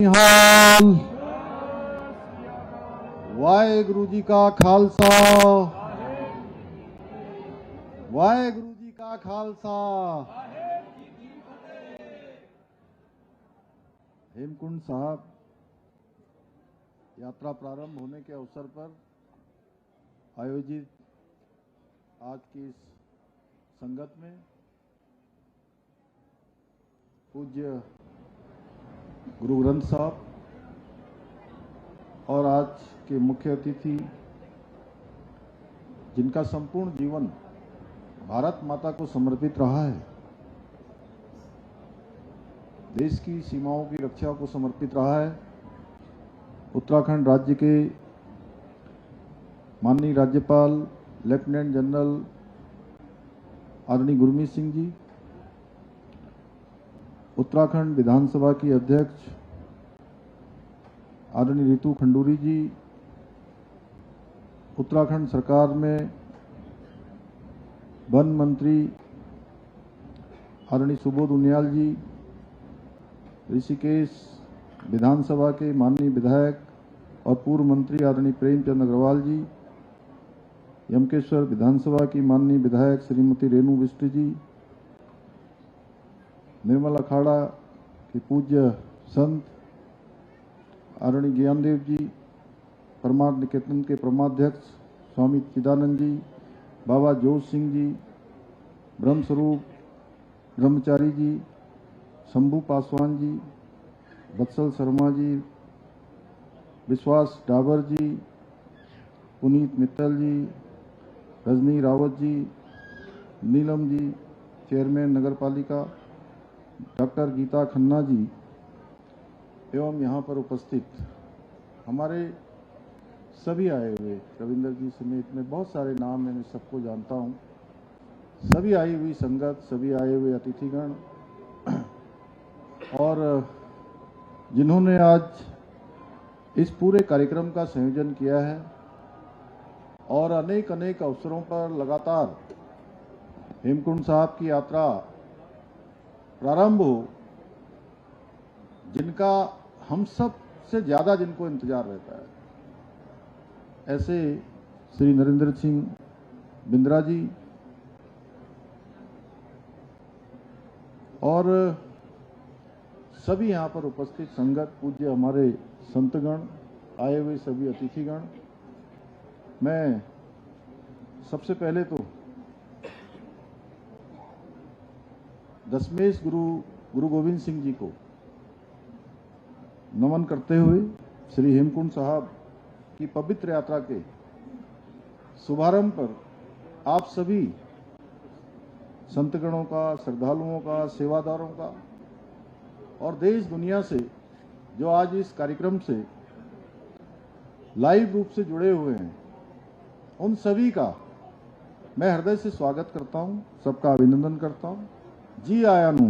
हाल वाहेगुरु जी का खालसा वाहेगुरु जी का खालसा। हेमकुंड साहब यात्रा प्रारंभ होने के अवसर पर आयोजित आज की इस संगत में पूज्य गुरु ग्रंथ साहब और आज के मुख्य अतिथि जिनका संपूर्ण जीवन भारत माता को समर्पित रहा है, देश की सीमाओं की रक्षा को समर्पित रहा है, उत्तराखंड राज्य के माननीय राज्यपाल लेफ्टिनेंट जनरल आदरणीय गुरमीत सिंह जी, उत्तराखंड विधानसभा की अध्यक्ष आदरणीय रितु खंडूरी जी, उत्तराखंड सरकार में वन मंत्री आदरणीय सुबोध उनियाल जी, ऋषिकेश विधानसभा के माननीय विधायक और पूर्व मंत्री आदरणीय प्रेमचंद अग्रवाल जी, यमकेश्वर विधानसभा की माननीय विधायक श्रीमती रेणु बिष्ट जी, निर्मल अखाड़ा के पूज्य संत आदरणीय ज्ञानदेव जी, परमार्थ निकेतन के परमाध्यक्ष स्वामी चिदानंद जी, बाबा जोत सिंह जी, ब्रह्मस्वरूप ब्रह्मचारी जी, शंभू पासवान जी, वत्सल शर्मा जी, विश्वास डाबर जी, पुनीत मित्तल जी, रजनी रावत जी, नीलम जी, चेयरमैन नगर पालिका, डॉक्टर गीता खन्ना जी एवं यहाँ पर उपस्थित हमारे सभी आए हुए रविंदर जी समेत में बहुत सारे नाम मैं सबको जानता हूँ, सभी आई हुई संगत, सभी आए हुए अतिथिगण और जिन्होंने आज इस पूरे कार्यक्रम का संयोजन किया है और अनेक अनेक अवसरों पर लगातार हेमकुंड साहब की यात्रा प्रारंभ हो, जिनका हम सब से ज्यादा जिनको इंतजार रहता है, ऐसे श्री नरेंद्र सिंह बिंद्रा जी और सभी यहाँ पर उपस्थित संगत, पूज्य हमारे संतगण, आए हुए सभी अतिथिगण। मैं सबसे पहले तो दशमेश गुरु गोविंद सिंह जी को नमन करते हुए श्री हेमकुंड साहब की पवित्र यात्रा के शुभारंभ पर आप सभी संतगणों का, श्रद्धालुओं का, सेवादारों का और देश दुनिया से जो आज इस कार्यक्रम से लाइव रूप से जुड़े हुए हैं, उन सभी का मैं हृदय से स्वागत करता हूं, सबका अभिनंदन करता हूं। जी आया नू।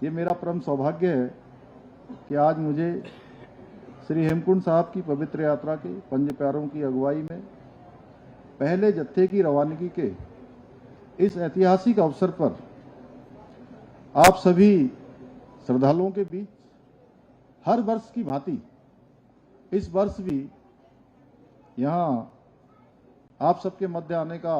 ये मेरा परम सौभाग्य है कि आज मुझे श्री हेमकुंड साहब की पवित्र यात्रा के पंज प्यारों की अगुवाई में पहले जत्थे की रवानगी के इस ऐतिहासिक अवसर पर आप सभी श्रद्धालुओं के बीच हर वर्ष की भांति इस वर्ष भी यहाँ आप सबके मध्य आने का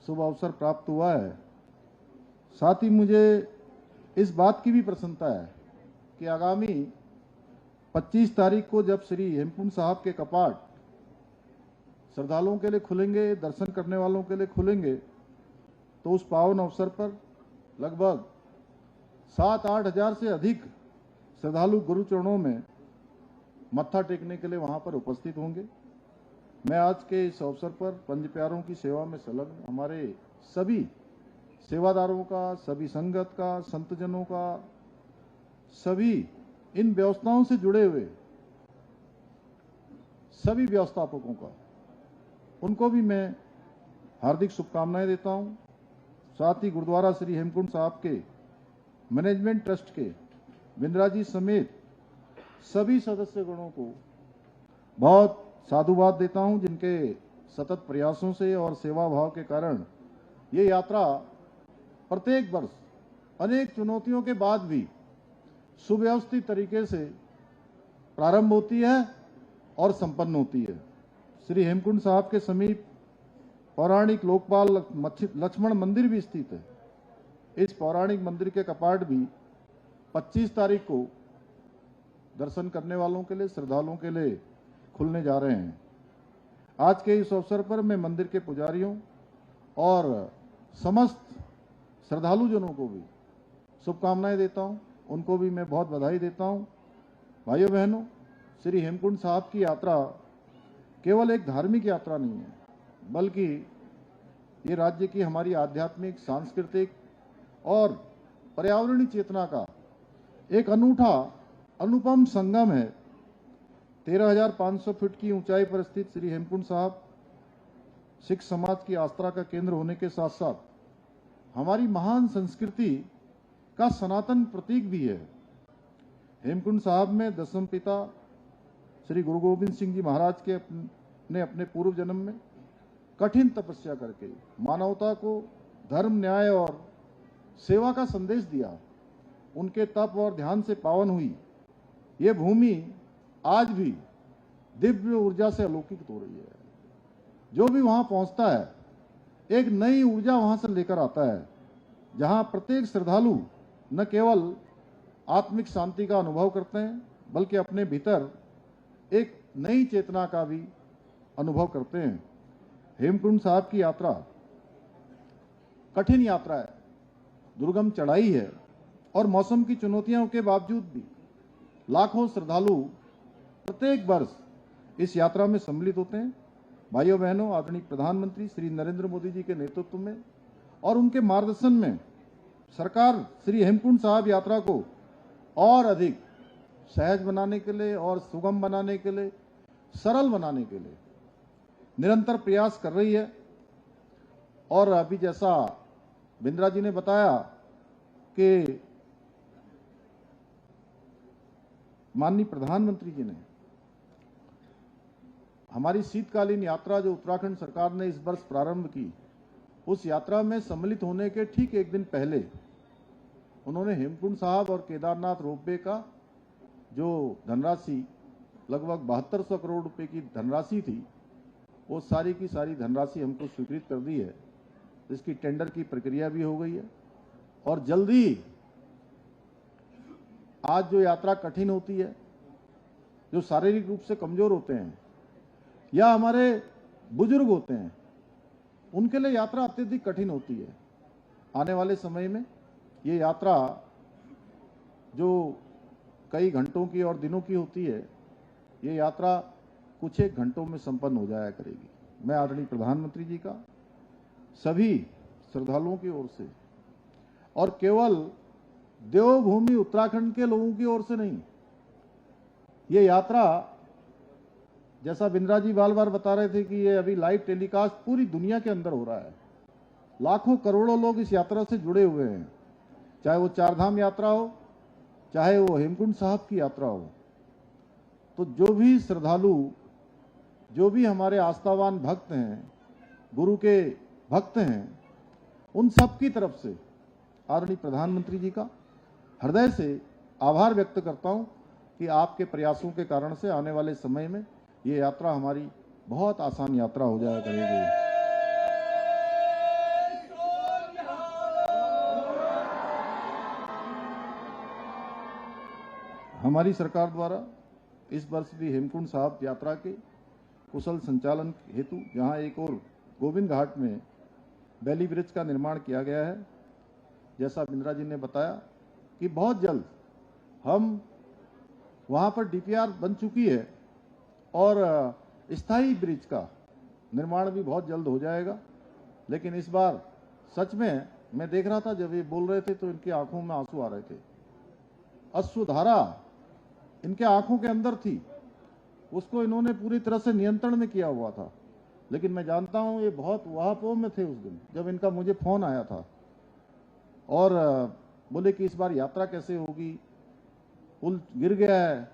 शुभ अवसर प्राप्त हुआ है। साथ ही मुझे इस बात की भी प्रसन्नता है कि आगामी 25 तारीख को जब श्री हेमकुंड साहब के कपाट श्रद्धालुओं के लिए खुलेंगे, दर्शन करने वालों के लिए खुलेंगे, तो उस पावन अवसर पर लगभग 7-8 हजार से अधिक श्रद्धालु गुरु चरणों में मत्था टेकने के लिए वहां पर उपस्थित होंगे। मैं आज के इस अवसर पर पंज प्यारों की सेवा में संलग्न हमारे सभी सेवादारों का, सभी संगत का, संतजनों का, सभी इन व्यवस्थाओं से जुड़े हुए सभी व्यवस्थापकों का, उनको भी मैं हार्दिक शुभकामनाएं देता हूं। साथ ही गुरुद्वारा श्री हेमकुंड साहब के मैनेजमेंट ट्रस्ट के बिंद्रा जी समेत सभी सदस्यगणों को बहुत साधुवाद देता हूं, जिनके सतत प्रयासों से और सेवा भाव के कारण ये यात्रा प्रत्येक वर्ष अनेक चुनौतियों के बाद भी सुव्यवस्थित तरीके से प्रारंभ होती है और संपन्न होती है। श्री हेमकुंड साहब के समीप पौराणिक लोकपाल लक्ष्मण मंदिर भी स्थित है। इस पौराणिक मंदिर के कपाट भी 25 तारीख को दर्शन करने वालों के लिए, श्रद्धालुओं के लिए खुलने जा रहे हैं। आज के इस अवसर पर मैं मंदिर के पुजारियों और समस्त श्रद्धालुजनों को भी शुभकामनाएं देता हूं। उनको भी मैं बहुत बधाई देता हूं। भाइयों बहनों, श्री हेमकुंड साहब की यात्रा केवल एक धार्मिक यात्रा नहीं है, बल्कि ये राज्य की हमारी आध्यात्मिक, सांस्कृतिक और पर्यावरणीय चेतना का एक अनूठा, अनुपम संगम है। 13,500 फीट की ऊंचाई पर स्थित श्री हेमकुंड साहब सिख समाज की आस्था का केंद्र होने के साथ साथ हमारी महान संस्कृति का सनातन प्रतीक भी है। हेमकुंड साहब में दसम पिता श्री गुरु गोविंद सिंह जी महाराज के ने अपने पूर्व जन्म में कठिन तपस्या करके मानवता को धर्म, न्याय और सेवा का संदेश दिया। उनके तप और ध्यान से पावन हुई ये भूमि आज भी दिव्य ऊर्जा से अलौकित हो रही है। जो भी वहां पहुंचता है एक नई ऊर्जा वहां से लेकर आता है, जहां प्रत्येक श्रद्धालु न केवल आत्मिक शांति का अनुभव करते हैं, बल्कि अपने भीतर एक नई चेतना का भी अनुभव करते हैं। हेमकुंड साहब की यात्रा कठिन यात्रा है, दुर्गम चढ़ाई है और मौसम की चुनौतियों के बावजूद भी लाखों श्रद्धालु प्रत्येक वर्ष इस यात्रा में सम्मिलित होते हैं। भाइयों बहनों, आदरणीय प्रधानमंत्री श्री नरेंद्र मोदी जी के नेतृत्व में और उनके मार्गदर्शन में सरकार श्री हेमकुंड साहब यात्रा को और अधिक सहज बनाने के लिए और सुगम बनाने के लिए, सरल बनाने के लिए निरंतर प्रयास कर रही है। और अभी जैसा बिंद्रा जी ने बताया कि माननीय प्रधानमंत्री जी ने हमारी शीतकालीन यात्रा जो उत्तराखंड सरकार ने इस वर्ष प्रारंभ की, उस यात्रा में सम्मिलित होने के ठीक एक दिन पहले उन्होंने हेमकुंड साहब और केदारनाथ रोपवे का जो धनराशि लगभग 7200 करोड़ रुपए की धनराशि थी, वो सारी की सारी धनराशि हमको स्वीकृत कर दी है। इसकी टेंडर की प्रक्रिया भी हो गई है और जल्दी आज जो यात्रा कठिन होती है, जो शारीरिक रूप से कमजोर होते हैं या हमारे बुजुर्ग होते हैं, उनके लिए यात्रा अत्यधिक कठिन होती है। आने वाले समय में ये यात्रा जो कई घंटों की और दिनों की होती है, ये यात्रा कुछ एक घंटों में संपन्न हो जाया करेगी। मैं आदरणीय प्रधानमंत्री जी का सभी श्रद्धालुओं की ओर से और केवल देवभूमि उत्तराखंड के लोगों की ओर से नहीं, ये यात्रा जैसा बिंद्रा जी बार बार बता रहे थे कि ये अभी लाइव टेलीकास्ट पूरी दुनिया के अंदर हो रहा है। लाखों करोड़ों लोग इस यात्रा से जुड़े हुए हैं, चाहे वो चारधाम यात्रा हो, चाहे वो हेमकुंड साहब की यात्रा हो। तो जो भी श्रद्धालु, जो भी हमारे आस्थावान भक्त हैं, गुरु के भक्त हैं, उन सब की तरफ से आदरणीय प्रधानमंत्री जी का हृदय से आभार व्यक्त करता हूं कि आपके प्रयासों के कारण से आने वाले समय में ये यात्रा हमारी बहुत आसान यात्रा हो जाया करेगी। हमारी सरकार द्वारा इस वर्ष भी हेमकुंड साहब यात्रा के कुशल संचालन हेतु जहां एक और गोविंद घाट में बैली ब्रिज का निर्माण किया गया है, जैसा बिंद्रा जी ने बताया कि बहुत जल्द हम वहां पर डीपीआर बन चुकी है और स्थायी ब्रिज का निर्माण भी बहुत जल्द हो जाएगा। लेकिन इस बार सच में मैं देख रहा था, जब ये बोल रहे थे तो इनकी आंखों में आंसू आ रहे थे। अश्रुधारा इनके आंखों के अंदर थी, उसको इन्होंने पूरी तरह से नियंत्रण में किया हुआ था। लेकिन मैं जानता हूं ये बहुत वहापों में थे उस दिन जब इनका मुझे फोन आया था और बोले कि इस बार यात्रा कैसे होगी, पुल गिर गया है।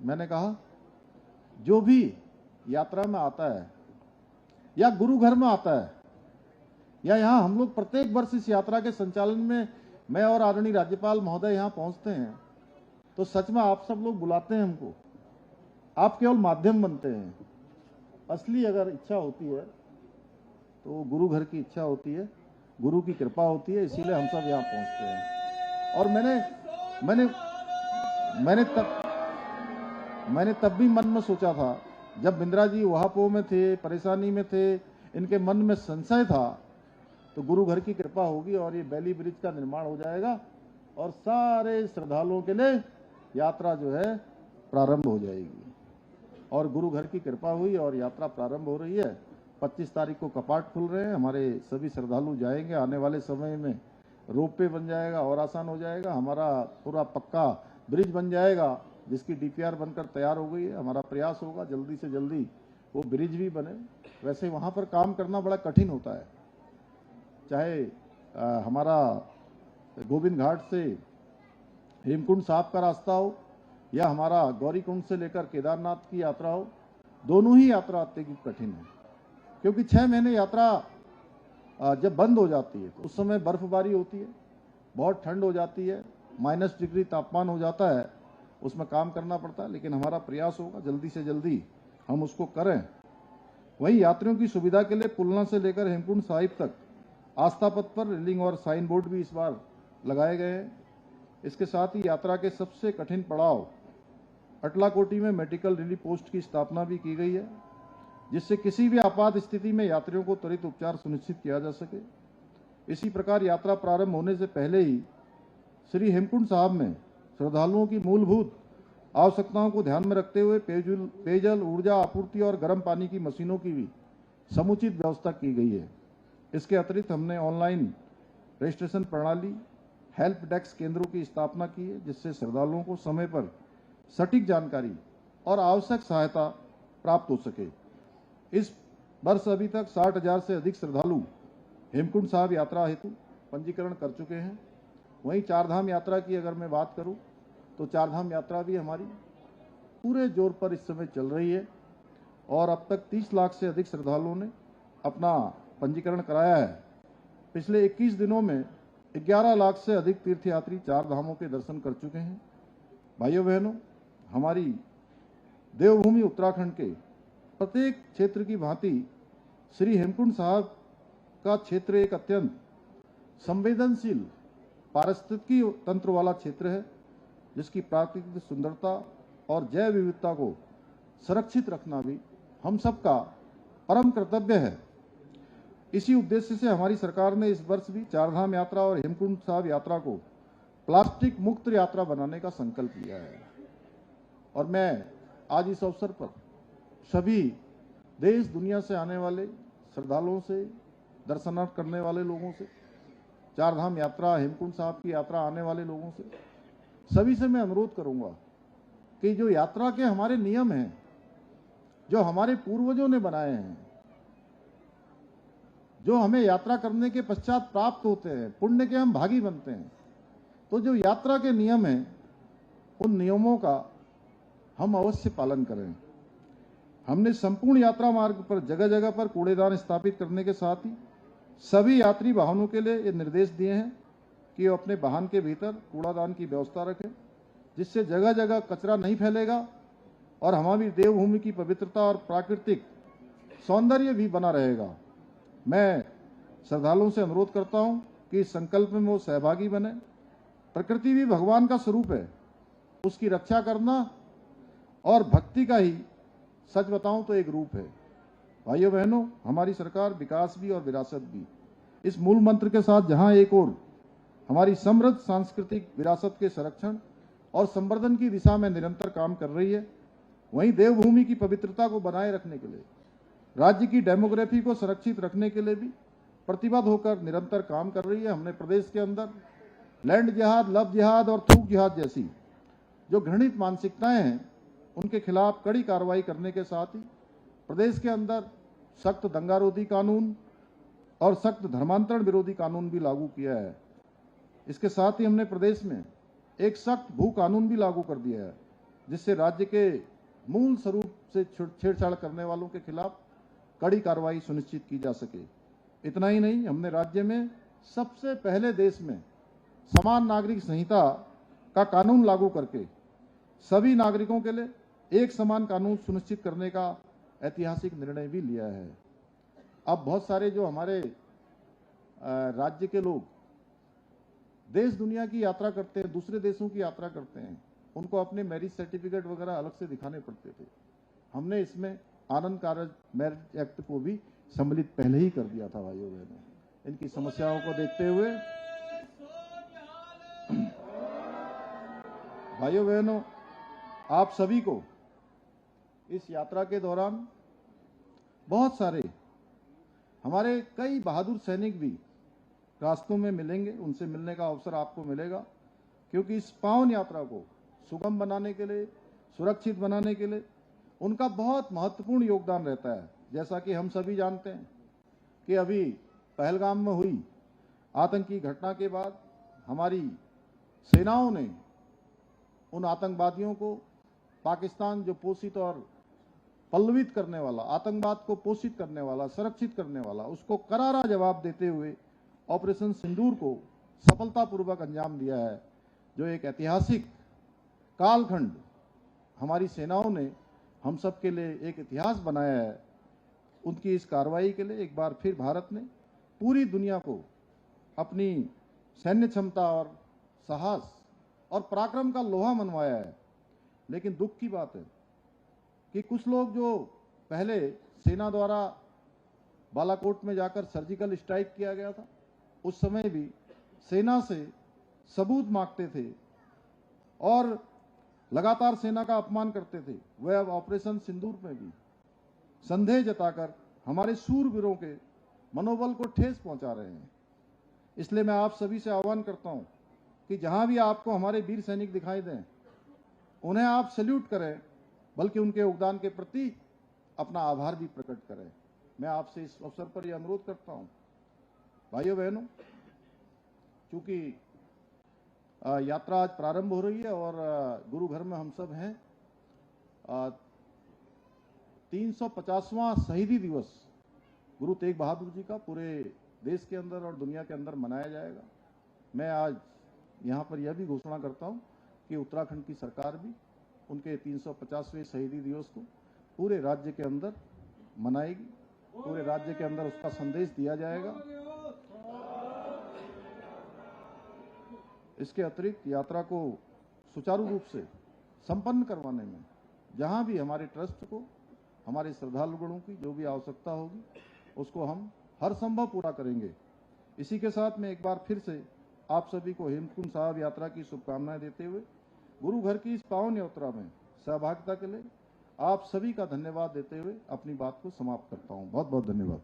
मैंने कहा जो भी यात्रा में आता है या गुरु घर में आता है या यहाँ हम लोग प्रत्येक वर्ष इस यात्रा के संचालन में मैं और आदरणीय राज्यपाल महोदय यहाँ पहुंचते हैं, तो सच में आप सब लोग बुलाते हैं हमको, आप केवल माध्यम बनते हैं। असली अगर इच्छा होती है तो गुरु घर की इच्छा होती है, गुरु की कृपा होती है, इसीलिए हम सब यहाँ पहुंचते हैं। और मैंने तब भी मन में सोचा था, जब बिंद्रा जी वहापो में थे, परेशानी में थे, इनके मन में संशय था, तो गुरु घर की कृपा होगी और ये बैली ब्रिज का निर्माण हो जाएगा और सारे श्रद्धालुओं के लिए यात्रा जो है प्रारंभ हो जाएगी। और गुरु घर की कृपा हुई और यात्रा प्रारंभ हो रही है। 25 तारीख को कपाट खुल रहे हैं, हमारे सभी श्रद्धालु जाएंगे। आने वाले समय में रोपवे बन जाएगा और आसान हो जाएगा, हमारा पूरा पक्का ब्रिज बन जाएगा जिसकी डीपीआर बनकर तैयार हो गई है। हमारा प्रयास होगा जल्दी से जल्दी वो ब्रिज भी बने। वैसे वहाँ पर काम करना बड़ा कठिन होता है, चाहे हमारा गोविंद घाट से हेमकुंड साहब का रास्ता हो या हमारा गौरीकुंड से लेकर केदारनाथ की यात्रा हो, दोनों ही यात्रा अत्यधिक कठिन है। क्योंकि 6 महीने यात्रा जब बंद हो जाती है तो उस समय बर्फबारी होती है, बहुत ठंड हो जाती है, -डिग्री तापमान हो जाता है, उसमें काम करना पड़ता है। लेकिन हमारा प्रयास होगा जल्दी से जल्दी हम उसको करें। वहीं यात्रियों की सुविधा के लिए पुलना से लेकर हेमकुंड साहिब तक आस्था पथ पर रेलिंग और साइन बोर्ड भी इस बार लगाए गए हैं। इसके साथ ही यात्रा के सबसे कठिन पड़ाव अटलाकोटी में मेडिकल रिलीफ पोस्ट की स्थापना भी की गई है, जिससे किसी भी आपात स्थिति में यात्रियों को त्वरित उपचार सुनिश्चित किया जा सके। इसी प्रकार यात्रा प्रारंभ होने से पहले ही श्री हेमकुंड साहब में श्रद्धालुओं की मूलभूत आवश्यकताओं को ध्यान में रखते हुए पेयजल, ऊर्जा आपूर्ति और गर्म पानी की मशीनों की भी समुचित व्यवस्था की गई है। इसके अतिरिक्त हमने ऑनलाइन रजिस्ट्रेशन प्रणाली, हेल्प डेस्क केंद्रों की स्थापना की है, जिससे श्रद्धालुओं को समय पर सटीक जानकारी और आवश्यक सहायता प्राप्त हो सके। इस वर्ष अभी तक 60,000 से अधिक श्रद्धालु हेमकुंड साहब यात्रा हेतु पंजीकरण कर चुके हैं। वहीं चारधाम यात्रा की अगर मैं बात करूं तो चारधाम यात्रा भी हमारी पूरे जोर पर इस समय चल रही है और अब तक 30 लाख से अधिक श्रद्धालुओं ने अपना पंजीकरण कराया है। पिछले 21 दिनों में 11 लाख से अधिक तीर्थयात्री चार धामों के दर्शन कर चुके हैं। भाइयों बहनों, हमारी देवभूमि उत्तराखंड के प्रत्येक क्षेत्र की भांति श्री हेमकुंड साहब का क्षेत्र एक अत्यंत संवेदनशील पारिस्थितिकी तंत्र वाला क्षेत्र है, जिसकी प्राकृतिक सुंदरता और जैव विविधता को सुरक्षित रखना भी हम सबका परम कर्तव्य है। इसी उद्देश्य से हमारी सरकार ने इस वर्ष भी चारधाम यात्रा और हेमकुंड साहब यात्रा को प्लास्टिक मुक्त यात्रा बनाने का संकल्प लिया है। और मैं आज इस अवसर पर सभी देश दुनिया से आने वाले श्रद्धालुओं से, दर्शनार्थ करने वाले लोगों से, चारधाम यात्रा, हेमकुंड साहब की यात्रा आने वाले लोगों से, सभी से मैं अनुरोध करूंगा कि जो यात्रा के हमारे नियम हैं, जो हमारे पूर्वजों ने बनाए हैं, जो हमें यात्रा करने के पश्चात प्राप्त होते हैं, पुण्य के हम भागी बनते हैं, तो जो यात्रा के नियम हैं, उन नियमों का हम अवश्य पालन करें। हमने संपूर्ण यात्रा मार्ग पर जगह जगह पर कूड़ेदान स्थापित करने के साथ ही सभी यात्री वाहनों के लिए ये निर्देश दिए हैं कि वो अपने वाहन के भीतर कूड़ादान की व्यवस्था रखें, जिससे जगह जगह कचरा नहीं फैलेगा और हमारी देवभूमि की पवित्रता और प्राकृतिक सौंदर्य भी बना रहेगा। मैं श्रद्धालुओं से अनुरोध करता हूं कि इस संकल्प में वो सहभागी बने। प्रकृति भी भगवान का स्वरूप है, उसकी रक्षा करना और भक्ति का ही सच बताऊं तो एक रूप है। भाइयों बहनों, हमारी सरकार विकास भी और विरासत भी, इस मूल मंत्र के साथ जहां एक ओर हमारी समृद्ध सांस्कृतिक विरासत के संरक्षण और संवर्धन की दिशा में निरंतर काम कर रही है, वहीं देवभूमि की पवित्रता को बनाए रखने के लिए, राज्य की डेमोग्राफी को संरक्षित रखने के लिए भी प्रतिबद्ध होकर निरंतर काम कर रही है। हमने प्रदेश के अंदर लैंड जिहाद, लव जिहाद और थूक जिहाद जैसी जो घृणित मानसिकताएं हैं, उनके खिलाफ कड़ी कार्रवाई करने के साथ ही प्रदेश के अंदर सख्त दंगारोधी कानून और सख्त धर्मांतरण विरोधी कानून भी लागू किया है। इसके साथ ही हमने प्रदेश में एक सख्त भू कानून भी लागू कर दिया है, जिससे राज्य के मूल स्वरूप से छेड़छाड़ करने वालों के खिलाफ कड़ी कार्रवाई सुनिश्चित की जा सके। इतना ही नहीं, हमने राज्य में सबसे पहले देश में समान नागरिक संहिता का कानून लागू करके सभी नागरिकों के लिए एक समान कानून सुनिश्चित करने का ऐतिहासिक निर्णय भी लिया है। अब बहुत सारे जो हमारे राज्य के लोग देश दुनिया की यात्रा करते हैं, दूसरे देशों की यात्रा करते हैं, उनको अपने मैरिज सर्टिफिकेट वगैरह अलग से दिखाने पड़ते थे। हमने इसमें आनंद कारज मैरिज एक्ट को भी सम्मिलित पहले ही कर दिया था। भाइयों बहनों, इनकी समस्याओं को देखते हुए भाइयों बहनों, आप सभी को इस यात्रा के दौरान बहुत सारे हमारे कई बहादुर सैनिक भी रास्तों में मिलेंगे। उनसे मिलने का अवसर आपको मिलेगा, क्योंकि इस पावन यात्रा को सुगम बनाने के लिए, सुरक्षित बनाने के लिए उनका बहुत महत्वपूर्ण योगदान रहता है। जैसा कि हम सभी जानते हैं कि अभी पहलगाम में हुई आतंकी घटना के बाद हमारी सेनाओं ने उन आतंकवादियों को, पाकिस्तान जो पोषित और पल्लवित करने वाला, आतंकवाद को पोषित करने वाला, संरक्षित करने वाला, उसको करारा जवाब देते हुए ऑपरेशन सिंदूर को सफलतापूर्वक अंजाम दिया है। जो एक ऐतिहासिक कालखंड हमारी सेनाओं ने हम सब के लिए एक इतिहास बनाया है, उनकी इस कार्रवाई के लिए एक बार फिर भारत ने पूरी दुनिया को अपनी सैन्य क्षमता और साहस और पराक्रम का लोहा मनवाया है। लेकिन दुख की बात है कि कुछ लोग जो पहले सेना द्वारा बालाकोट में जाकर सर्जिकल स्ट्राइक किया गया था, उस समय भी सेना से सबूत मांगते थे और लगातार सेना का अपमान करते थे, वे अब ऑपरेशन सिंदूर में भी संदेह जताकर हमारे शूरवीरों के मनोबल को ठेस पहुंचा रहे हैं। इसलिए मैं आप सभी से आह्वान करता हूं कि जहां भी आपको हमारे वीर सैनिक दिखाई दें, उन्हें आप सैल्यूट करें, बल्कि उनके योगदान के प्रति अपना आभार भी प्रकट करें। मैं आपसे इस अवसर पर यह अनुरोध करता हूं। भाइयों बहनों, चूंकि यात्रा आज प्रारंभ हो रही है और गुरु घर में हम सब हैं, 350वां शहीदी दिवस गुरु तेग बहादुर जी का पूरे देश के अंदर और दुनिया के अंदर मनाया जाएगा। मैं आज यहाँ पर यह भी घोषणा करता हूँ कि उत्तराखंड की सरकार भी उनके 350वें शहीदी दिवस को पूरे राज्य के अंदर मनाएगी। पूरे राज्य के अंदर उसका संदेश दिया जाएगा। इसके अतिरिक्त यात्रा को सुचारू रूप से संपन्न करवाने में जहां भी हमारे ट्रस्ट को, हमारे श्रद्धालुगणों की जो भी आवश्यकता होगी, उसको हम हर संभव पूरा करेंगे। इसी के साथ मैं एक बार फिर से आप सभी को हेमकुंड साहिब यात्रा की शुभकामनाएं देते हुए गुरु घर की इस पावन यात्रा में सहभागिता के लिए आप सभी का धन्यवाद देते हुए अपनी बात को समाप्त करता हूं। बहुत बहुत धन्यवाद।